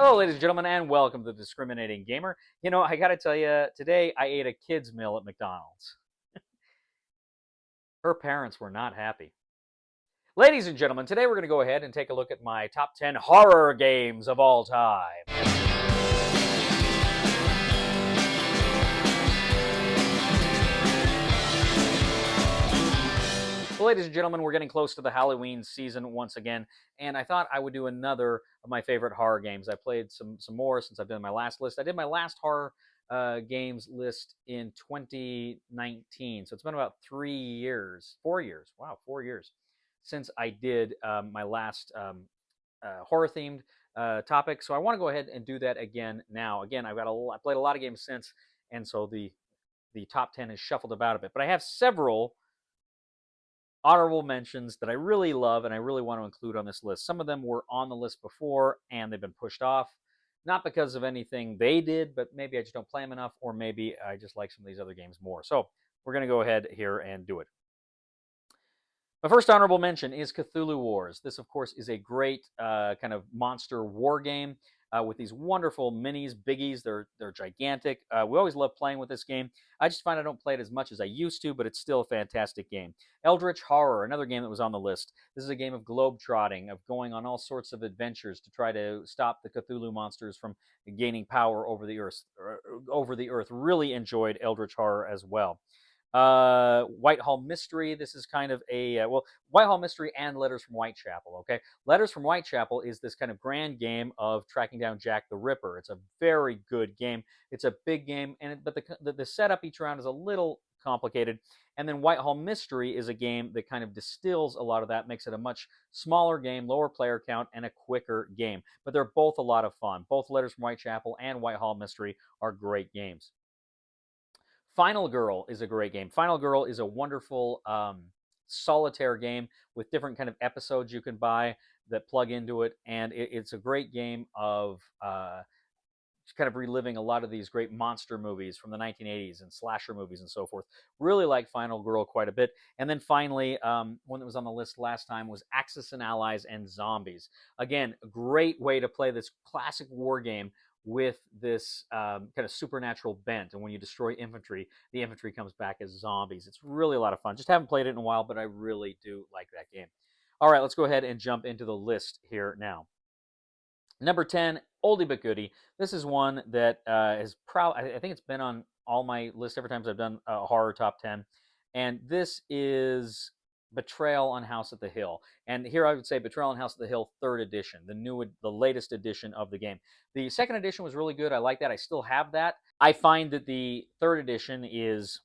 Hello, ladies and gentlemen, and welcome to the Discriminating Gamer. You know, I gotta tell you, today I ate a kid's meal at McDonald's. Her parents were not happy. Ladies and gentlemen, today we're gonna go ahead and take a look at my top 10 horror games of all time. Well, ladies and gentlemen, we're getting close to the Halloween season once again, and I thought I would do another of my favorite horror games. I played some more since I've done my last list. I did my last horror games list in 2019, so it's been about 4 years. Wow, 4 years since I did my last horror-themed topic. So I want to go ahead and do that again now. Again, I played a lot of games since, and so the top 10 is shuffled about a bit. But I have several honorable mentions that I really love and I really want to include on this list. Some of them were on the list before and they've been pushed off, not because of anything they did, but maybe I just don't play them enough, or maybe I just like some of these other games more. So we're going to go ahead here and do it. My first honorable mention is Cthulhu Wars. This, of course, is a great kind of monster war game with these wonderful minis, biggies. They're gigantic. We always love playing with this game. I just find I don't play it as much as I used to, but it's still a fantastic game. Eldritch Horror, another game that was on the list. This is a game of globe-trotting, of going on all sorts of adventures to try to stop the Cthulhu monsters from gaining power over the earth. Really enjoyed Eldritch Horror as well. Whitehall Mystery. This is kind of a Whitehall Mystery and Letters from Whitechapel. Okay, Letters from Whitechapel is this kind of grand game of tracking down Jack the Ripper. It's a very good game. It's a big game, but the setup each round is a little complicated. And then Whitehall Mystery is a game that kind of distills a lot of that, makes it a much smaller game, lower player count, and a quicker game. But they're both a lot of fun. Both Letters from Whitechapel and Whitehall Mystery are great games. Final Girl is a great game. Final Girl is a wonderful solitaire game with different kind of episodes you can buy that plug into it, and it's a great game of kind of reliving a lot of these great monster movies from the 1980s and slasher movies and so forth. Really like Final Girl quite a bit. And then finally, one that was on the list last time was Axis and Allies and Zombies. Again, a great way to play this classic war game with this kind of supernatural bent. And when you destroy infantry, the infantry comes back as zombies. It's really a lot of fun. Just haven't played it in a while, but I really do like that game. All right, let's go ahead and jump into the list here now. Number 10, oldie but goodie. This is one that is I think it's been on all my lists every time I've done a horror top 10. And this is Betrayal on House at the Hill. And here I would say Betrayal on House at the Hill 3rd edition, the latest edition of the game. The 2nd edition was really good. I like that. I still have that. I find that the 3rd edition is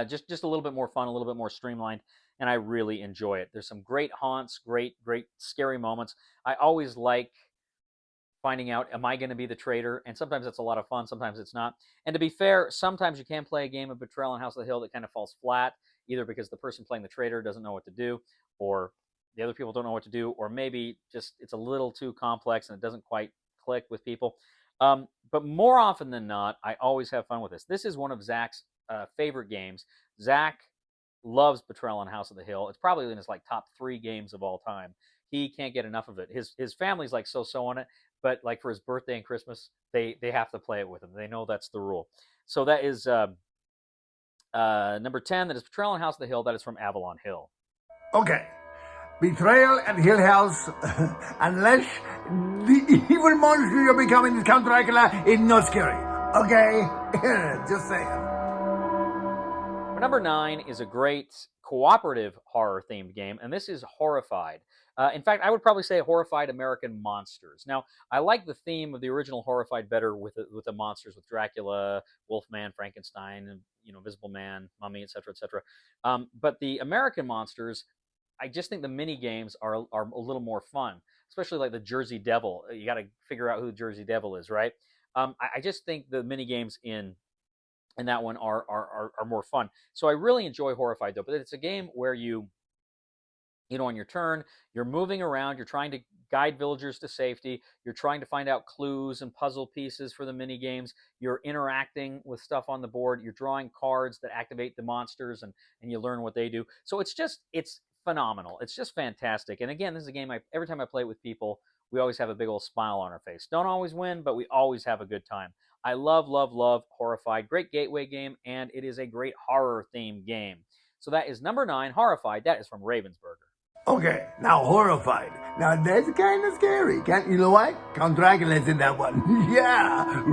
just a little bit more fun, a little bit more streamlined, and I really enjoy it. There's some great haunts, great scary moments. I always like finding out, am I going to be the traitor? And sometimes it's a lot of fun, sometimes it's not. And to be fair, sometimes you can play a game of Betrayal on House of the Hill that kind of falls flat, either because the person playing the traitor doesn't know what to do, or the other people don't know what to do, or maybe just it's a little too complex and it doesn't quite click with people. But more often than not, I always have fun with this. This is one of Zach's favorite games. Zach loves Betrayal on House of the Hill. It's probably in his top 3 games of all time. He can't get enough of it. His family's so on it, but for his birthday and Christmas, they have to play it with him. They know that's the rule. So that is number 10. That is Betrayal on House of the Hill. That is from Avalon Hill. Okay. Betrayal at Hill House, unless the evil monster you're becoming is Count Dracula, is not scary. Okay? Just saying. Number 9 is a great cooperative horror-themed game, and this is Horrified. In fact, I would probably say Horrified American Monsters. Now, I like the theme of the original Horrified better with the monsters, with Dracula, Wolfman, Frankenstein, and Invisible Man, Mummy, etc., etc. But the American monsters, I just think the mini games are a little more fun, especially like the Jersey Devil. You got to figure out who the Jersey Devil is, right? I just think the mini games in that one are more fun. So I really enjoy Horrified though. But it's a game where you on your turn, you're moving around, you're trying to guide villagers to safety, you're trying to find out clues and puzzle pieces for the mini games, you're interacting with stuff on the board, you're drawing cards that activate the monsters, and you learn what they do. So it's phenomenal. It's just fantastic. And again, this is a game every time I play it with people, we always have a big old smile on our face. Don't always win, but we always have a good time. I love, love, love Horrified. Great gateway game, and it is a great horror-themed game. So that is number 9, Horrified. That is from Ravensburger. Okay, now Horrified. Now that's kind of scary. You know what? Count Dracula's in that one. Yeah.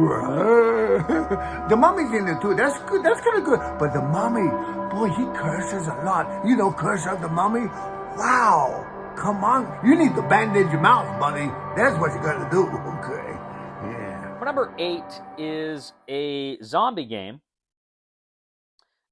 The mummy's in it too. That's good. That's kind of good. But the mummy, boy, he curses a lot. You know, curse out the mummy. Wow. Come on. You need to bandage your mouth, buddy. That's what you gotta do. Okay. Yeah. For number 8 is a zombie game.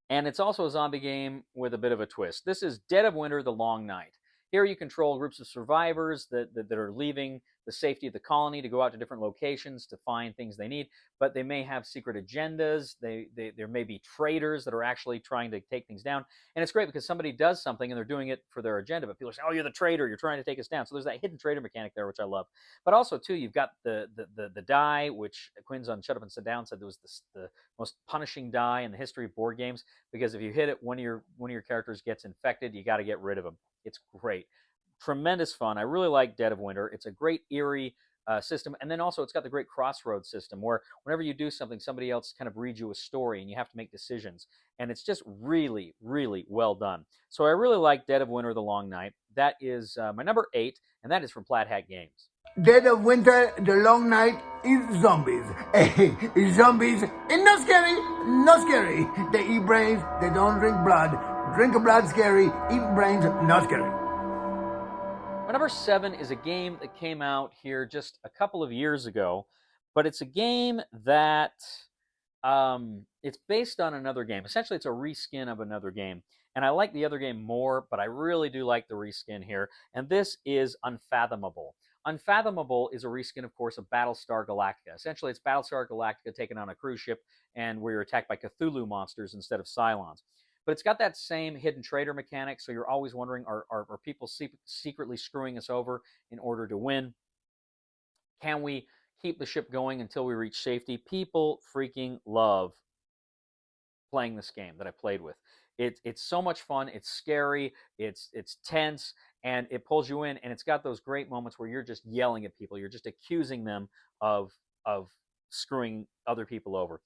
And it's also a zombie game with a bit of a twist. This is Dead of Winter, The Long Night. Here you control groups of survivors that are leaving the safety of the colony to go out to different locations to find things they need, but they may have secret agendas. There may be traitors that are actually trying to take things down. And it's great because somebody does something and they're doing it for their agenda, but people say, oh, you're the traitor, you're trying to take us down. So there's that hidden traitor mechanic there, which I love. But also, too, you've got the die, which Quinn's on Shut Up and Sit Down said was the most punishing die in the history of board games, because if you hit it, one of your characters gets infected, you got to get rid of them. It's great. Tremendous fun. I really like Dead of Winter. It's a great eerie system. And then also it's got the great crossroads system where whenever you do something, somebody else kind of reads you a story and you have to make decisions. And it's just really, really well done. So I really like Dead of Winter, The Long Night. That is my number 8, and that is from Plaid Hat Games. Dead of Winter, The Long Night is zombies. Hey, zombies, and not scary, not scary. They eat brains, they don't drink blood. Drink of blood, scary. Eat brains, not scary. My number 7 is a game that came out here just a couple of years ago, but it's a game that it's based on another game. Essentially, it's a reskin of another game. And I like the other game more, but I really do like the reskin here. And this is Unfathomable. Unfathomable is a reskin, of course, of Battlestar Galactica. Essentially, it's Battlestar Galactica taken on a cruise ship, and where you're attacked by Cthulhu monsters instead of Cylons. But it's got that same hidden traitor mechanic, so you're always wondering, are people secretly screwing us over in order to win? Can we keep the ship going until we reach safety? People freaking love playing this game that I played with. It's so much fun. It's scary. It's tense, and it pulls you in. And it's got those great moments where you're just yelling at people. You're just accusing them of screwing other people over.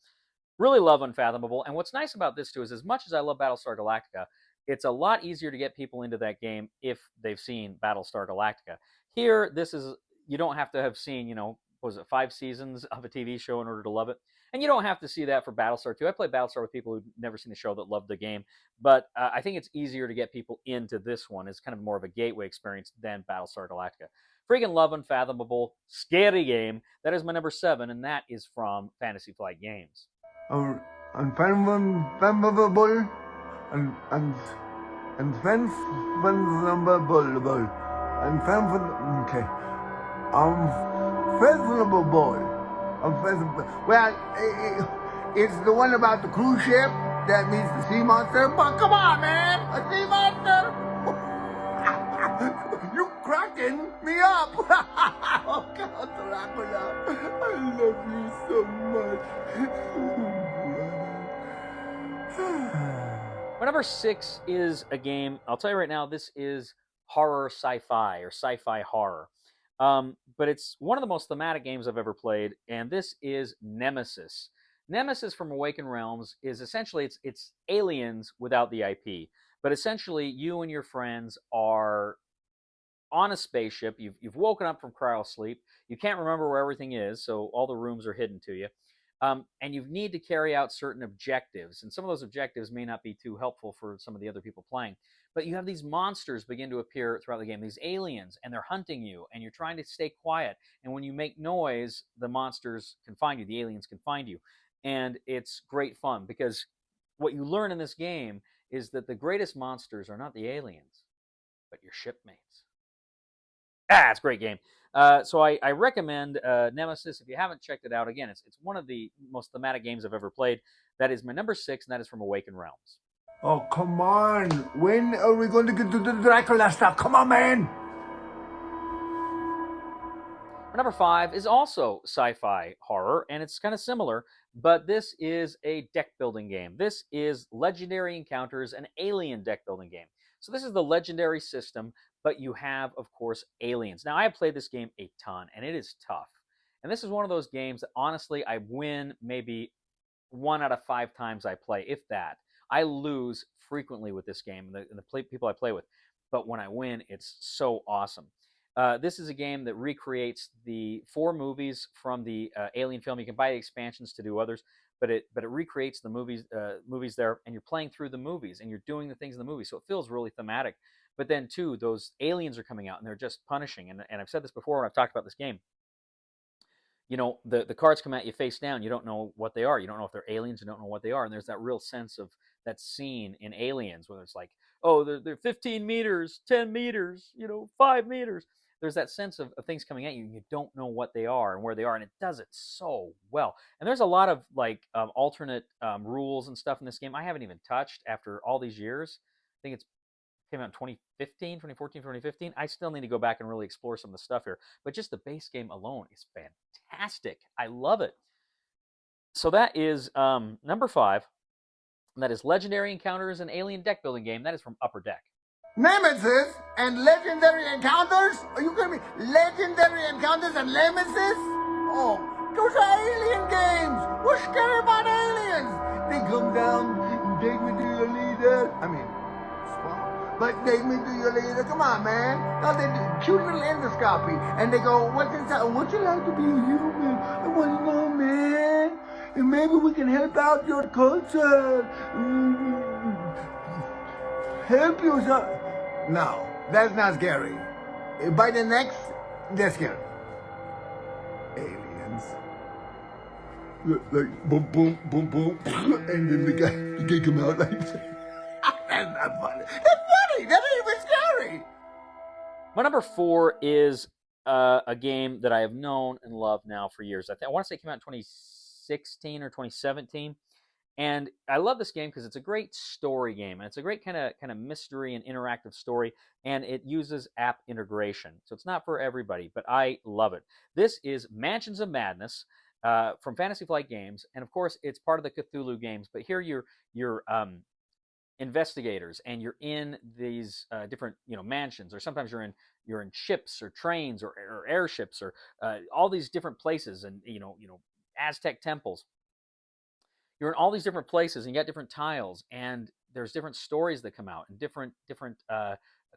Really love Unfathomable. And what's nice about this, too, is as much as I love Battlestar Galactica, it's a lot easier to get people into that game if they've seen Battlestar Galactica. Here, you don't have to have seen, was it 5 seasons of a TV show in order to love it? And you don't have to see that for Battlestar 2. I played Battlestar with people who've never seen the show that loved the game. But I think it's easier to get people into this one. It's kind of more of a gateway experience than Battlestar Galactica. Freaking love Unfathomable. Scary game. That is my number 7, and that is from Fantasy Flight Games. Unfathomable, well, it's the one about the cruise ship that meets the sea monster. But come on, man, a sea monster! You cracking me up! Oh God, Dracula, I love you so much. My number 6 is a game, I'll tell you right now, this is horror sci-fi or sci-fi horror. But it's one of the most thematic games I've ever played, and this is Nemesis. Nemesis from Awakened Realms is essentially, it's Aliens without the IP. But essentially, you and your friends are on a spaceship. You've woken up from cryosleep. You can't remember where everything is, so all the rooms are hidden to you. And you need to carry out certain objectives. And some of those objectives may not be too helpful for some of the other people playing. But you have these monsters begin to appear throughout the game, these aliens, and they're hunting you, and you're trying to stay quiet. And when you make noise, the monsters can find you, the aliens can find you. And it's great fun, because what you learn in this game is that the greatest monsters are not the aliens, but your shipmates. It's a great game. So I recommend Nemesis. If you haven't checked it out, again, it's one of the most thematic games I've ever played. That is my number 6, and that is from Awakened Realms. Oh, come on. When are we going to get to the Dracula stuff? Come on, man. My number 5 is also sci-fi horror, and it's kind of similar, but this is a deck building game. This is Legendary Encounters, an alien deck building game. So this is the legendary system, but you have, of course, aliens. Now, I have played this game a ton, and it is tough. And this is one of those games that, honestly, I win maybe 1 out of 5 times I play, if that. I lose frequently with this game, and the people I play with. But when I win, it's so awesome. This is a game that recreates the 4 movies from the Alien film. You can buy the expansions to do others, but it recreates the movies there, and you're playing through the movies, and you're doing the things in the movie, so it feels really thematic. But then, too, those aliens are coming out, and they're just punishing. And I've said this before when I've talked about this game. The cards come at you face down. You don't know what they are. You don't know if they're aliens. You don't know what they are. And there's that real sense of that scene in Aliens where it's like, oh, they're 15 meters, 10 meters, 5 meters. There's that sense of things coming at you, and you don't know what they are and where they are, and it does it so well. And there's a lot of alternate rules and stuff in this game I haven't even touched after all these years. I think it's came out in 2015, 2014, 2015. I still need to go back and really explore some of the stuff here. But just the base game alone is fantastic. I love it. So that is number 5. And that is Legendary Encounters, an alien deck building game. That is from Upper Deck. Nemesis and Legendary Encounters? Are you kidding me? Legendary Encounters and Nemesis? Oh, those are alien games. What's scary about aliens? They come down and take me to your leader. I mean, swamp. But take me to your leader. Come on, man. Now they do cute little endoscopy. And they go, what's inside? Would you like to be a human? I want to know, man. And maybe we can help out your culture. Help you, sir. No, that's not scary. By the next, that's scary. Aliens. Like, boom, boom, boom, boom. And then the guy come out like that. That's not funny. That's funny. That ain't even scary. My number 4 is a game that I have known and loved now for years. I want to say it came out in 2016 or 2017. And I love this game because it's a great story game, and it's a great kind of mystery and interactive story, and it uses app integration. So it's not for everybody, but I love it. This is Mansions of Madness from Fantasy Flight Games, and of course it's part of the Cthulhu games. But here you're investigators, and you're in these different mansions, or sometimes you're in ships or trains or airships or all these different places, and Aztec temples. You're in all these different places, and you got different tiles, and there's different stories that come out, and different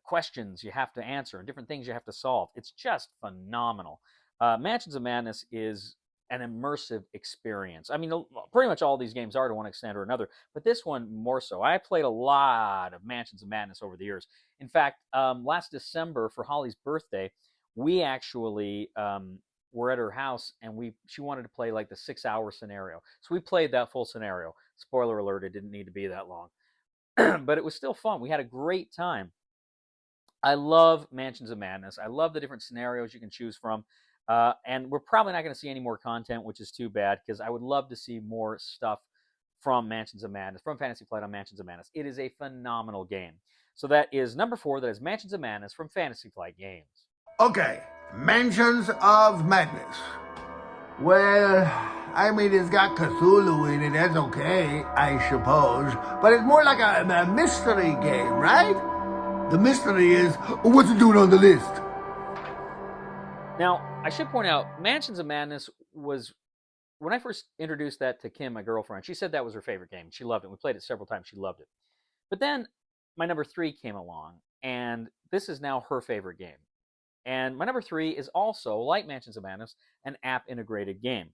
questions you have to answer, and different things you have to solve. It's just phenomenal. Mansions of Madness is an immersive experience. I mean, pretty much all these games are to one extent or another, but this one more so. I played a lot of Mansions of Madness over the years. In fact, last December for Holly's birthday, we actually were at her house, and she wanted to play like the 6-hour scenario. So we played that full scenario. Spoiler alert, it didn't need to be that long. But it was still fun. We had a great time. I love Mansions of Madness. I love the different scenarios you can choose from. And we're probably not going to see any more content, which is too bad, because I would love to see more stuff from Mansions of Madness, from Fantasy Flight on Mansions of Madness. It is a phenomenal game. So that is number 4. That is Mansions of Madness from Fantasy Flight Games. Okay, Mansions of Madness. Well, I mean, it's got Cthulhu in it. That's okay, I suppose. But it's more like a mystery game, right? The mystery is, what's it doing on the list? Now, I should point out, Mansions of Madness was, when I first introduced that to Kim, my girlfriend, she said that was her favorite game. She loved it. We played it several times. She loved it. But then my number 3 came along, and this is now her favorite game. And my number 3 is also, like Mansions of Madness, an app-integrated game.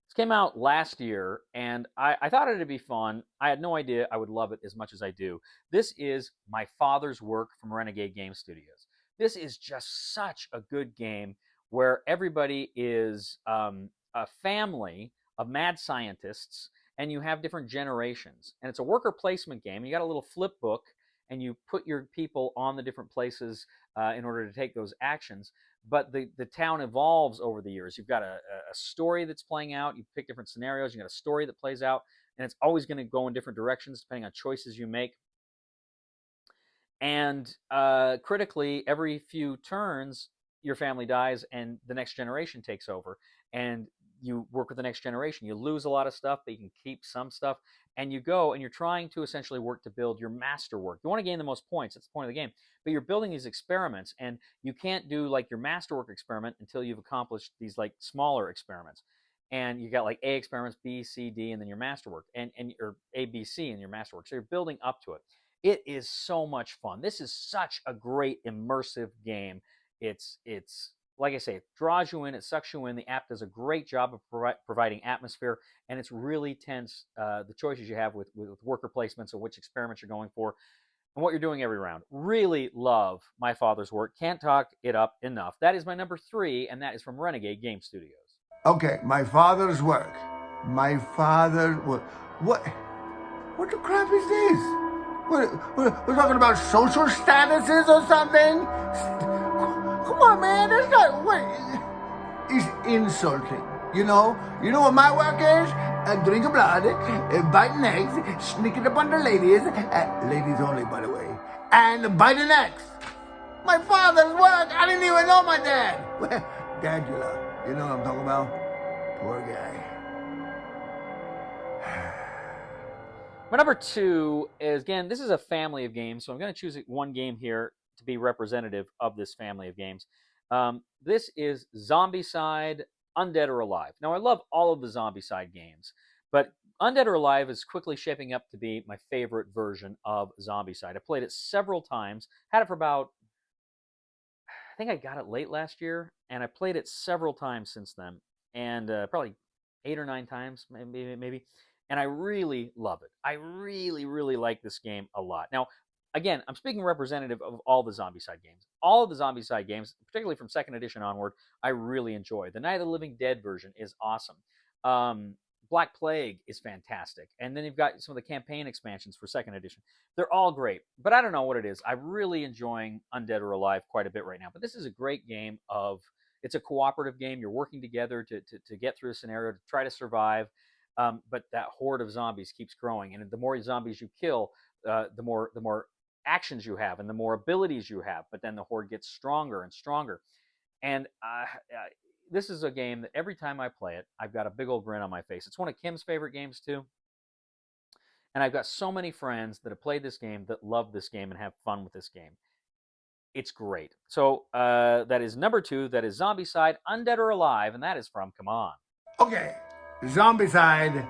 This came out last year, and I thought it'd be fun. I had no idea I would love it as much as I do. This is my father's work from Renegade Game Studios. This is just such a good game where everybody is a family of mad scientists, and you have different generations. And it's a worker placement game. You got a little flip book, and you put your people on the different places in order to take those actions. But the town evolves over the years. You've got a story that's playing out. You pick different scenarios. You got a story that plays out, and it's always going to go in different directions depending on choices you make. And critically, every few turns, your family dies, and the next generation takes over. And you work with the next generation. You lose a lot of stuff, but you can keep some stuff. And you go and you're trying to essentially work to build your masterwork. You want to gain the most points. That's the point of the game. But you're building these experiments, and you can't do like your masterwork experiment until you've accomplished these like smaller experiments. And you got like A experiments, B, C, D, and then your masterwork, and or A, B, C, and your masterwork. So you're building up to it. It is so much fun. This is such a great immersive game. It's like I say, it draws you in, it sucks you in. The app does a great job of providing atmosphere, and it's really tense. The choices you have with worker placements and which experiments you're going for, and what you're doing every round. Really love My Father's Work. Can't talk it up enough. That is my number 3, and that is from Renegade Game Studios. Okay, My Father's Work. My Father's Work. What the crap is this? We're talking about social statuses or something? Come on, man. That's not. Wait. It's insulting. You know what my work is? Drink of blood, biting eggs, sneaking up on the ladies, ladies only, by the way, and biting eggs. My father's work. I didn't even know my dad. Dracula. You know what I'm talking about? Poor guy. My number 2 is, again, this is a family of games, so I'm going to choose one game here to be representative of this family of games. This is Zombicide, Undead or Alive. Now, I love all of the Zombicide games, but Undead or Alive is quickly shaping up to be my favorite version of Zombicide. I played it several times, had it for about, I think I got it late last year, and I played it several times since then, and probably 8 or 9 times, maybe. And I really love it. I really, really like this game a lot. Now, again, I'm speaking representative of all the Zombicide games. All of the Zombicide games, particularly from 2nd edition onward, I really enjoy. The Night of the Living Dead version is awesome. Black Plague is fantastic. And then you've got some of the campaign expansions for 2nd edition. They're all great. But I don't know what it is. I'm really enjoying Undead or Alive quite a bit right now. But this is a great game it's a cooperative game. You're working together to get through a scenario, to try to survive. But that horde of zombies keeps growing, and the more zombies you kill, the more actions you have, and the more abilities you have. But then the horde gets stronger and stronger. And this is a game that every time I play it, I've got a big old grin on my face. It's one of Kim's favorite games too, and I've got so many friends that have played this game that love this game and have fun with this game. It's great. So that is number 2. That is Zombicide, Undead or Alive, and that is from, come on. Okay, Zombicide,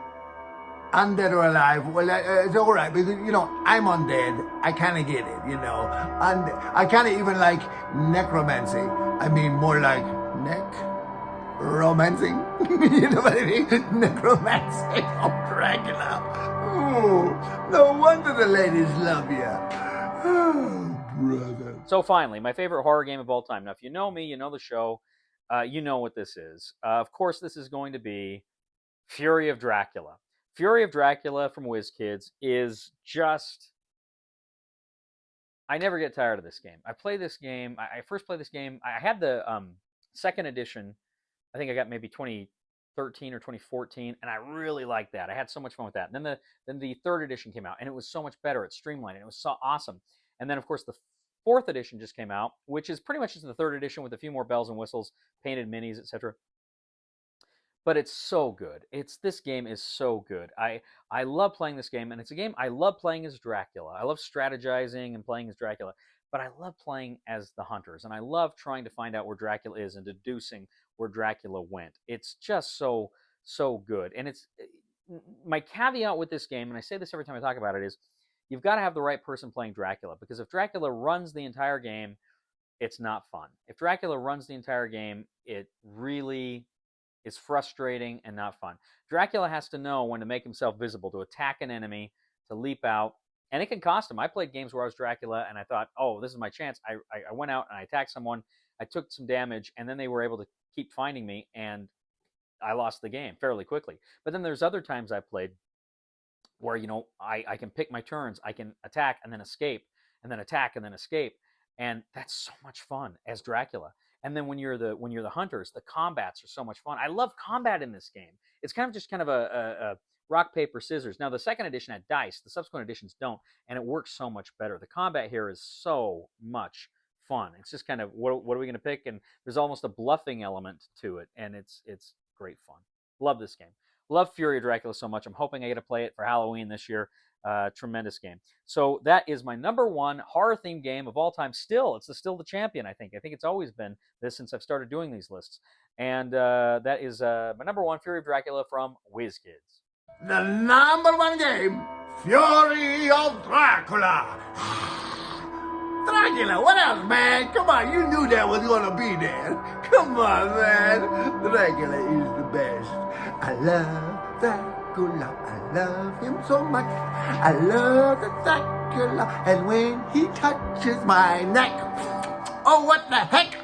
Undead or Alive. Well, it's all right because I'm undead. I kind of get it, and I kind of even like necromancy. I mean, more like romancing. You know what I mean? Necromancy of Dracula. Oh, no wonder the ladies love you. Oh, brother. So finally, my favorite horror game of all time. Now, if you know me, you know the show. You know what this is. Of course, this is going to be Fury of Dracula. Fury of Dracula from WizKids is just... I never get tired of this game. I play this game... I first played this game... I had the 2nd edition. I think I got maybe 2013 or 2014, and I really liked that. I had so much fun with that. And then the 3rd edition came out, and it was so much better. It streamlined, and it was so awesome. And then, of course, the 4th edition just came out, which is pretty much just the 3rd edition with a few more bells and whistles, painted minis, etc. But it's so good. This game is so good. I love playing this game, and it's a game I love playing as Dracula. I love strategizing and playing as Dracula, but I love playing as the hunters, and I love trying to find out where Dracula is and deducing where Dracula went. It's just so good. And it's my caveat with this game, and I say this every time I talk about it, is you've got to have the right person playing Dracula, because if Dracula runs the entire game, it's not fun. If Dracula runs the entire game, it really is frustrating and not fun. Dracula has to know when to make himself visible, to attack an enemy, to leap out, and it can cost him. I played games where I was Dracula, and I thought, oh, this is my chance. I went out and I attacked someone, I took some damage, and then they were able to keep finding me, and I lost the game fairly quickly. But then there's other times I played where, I can pick my turns. I can attack and then escape, and then attack and then escape, and that's so much fun as Dracula. And then when you're the hunters, the combats are so much fun. I love combat in this game. It's kind of a rock, paper, scissors. Now, the 2nd edition had dice. The subsequent editions don't, and it works so much better. The combat here is so much fun. It's just kind of, what are we going to pick? And there's almost a bluffing element to it, and it's great fun. Love this game. Love Fury of Dracula so much. I'm hoping I get to play it for Halloween this year. Tremendous game. So that is my number one horror themed game of all time. Still, it's still the champion. I think it's always been this since I've started doing these lists. And that is my number one, Fury of Dracula from WizKids. The number one game, Fury of Dracula. Dracula, what else, man? Come on, you knew that was gonna be there. Come on, man. Dracula is the best. I love Dracula. I love him so much. I love the Dracula. And when he touches my neck, oh, what the heck?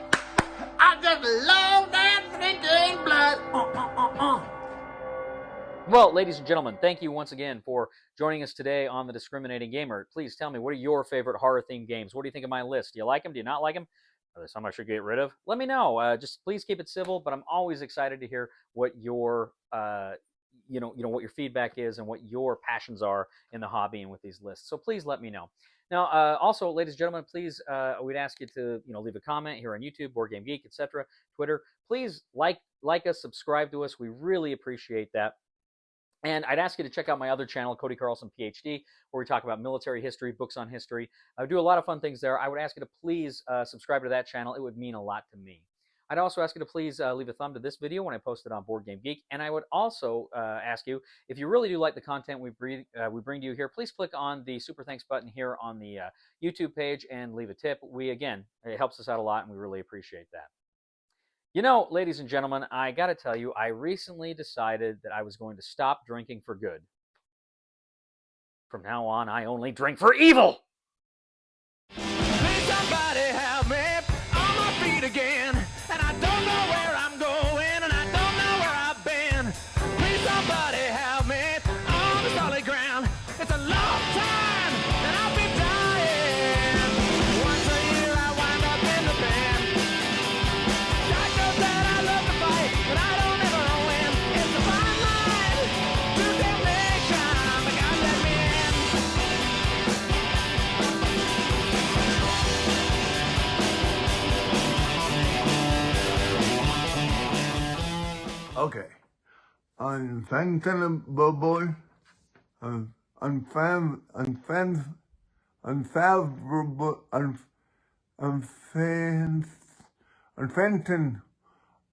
I just love that drinking blood. Well, ladies and gentlemen, thank you once again for joining us today on The Discriminating Gamer. Please tell me, what are your favorite horror-themed games? What do you think of my list? Do you like them? Do you not like them? Are there some I should get rid of? Let me know. Just please keep it civil, but I'm always excited to hear what your, what your feedback is and what your passions are in the hobby and with these lists. So please let me know. Now, also, ladies and gentlemen, please, we'd ask you to, leave a comment here on YouTube, Board Game Geek, etc., Twitter. Please like us, subscribe to us. We really appreciate that. And I'd ask you to check out my other channel, Cody Carlson, PhD, where we talk about military history, books on history. I do a lot of fun things there. I would ask you to please subscribe to that channel. It would mean a lot to me. I'd also ask you to please leave a thumb to this video when I post it on Board Game Geek. And I would also ask you, if you really do like the content we bring to you here, please click on the Super Thanks button here on the YouTube page and leave a tip. It helps us out a lot, and we really appreciate that. Ladies and gentlemen, I got to tell you, I recently decided that I was going to stop drinking for good. From now on, I only drink for evil! Please somebody help me on my feet again, and I don't know where I'm going, and I don't know where I've been. Please somebody help me on the solid ground. It's a long time, and I'll be dying. Once a year I wind up in the band. God knows that I love to fight, but I don't ever win. It's a fine line to damnation, but God let me in. Okay. Unfathomable. Unfathomable.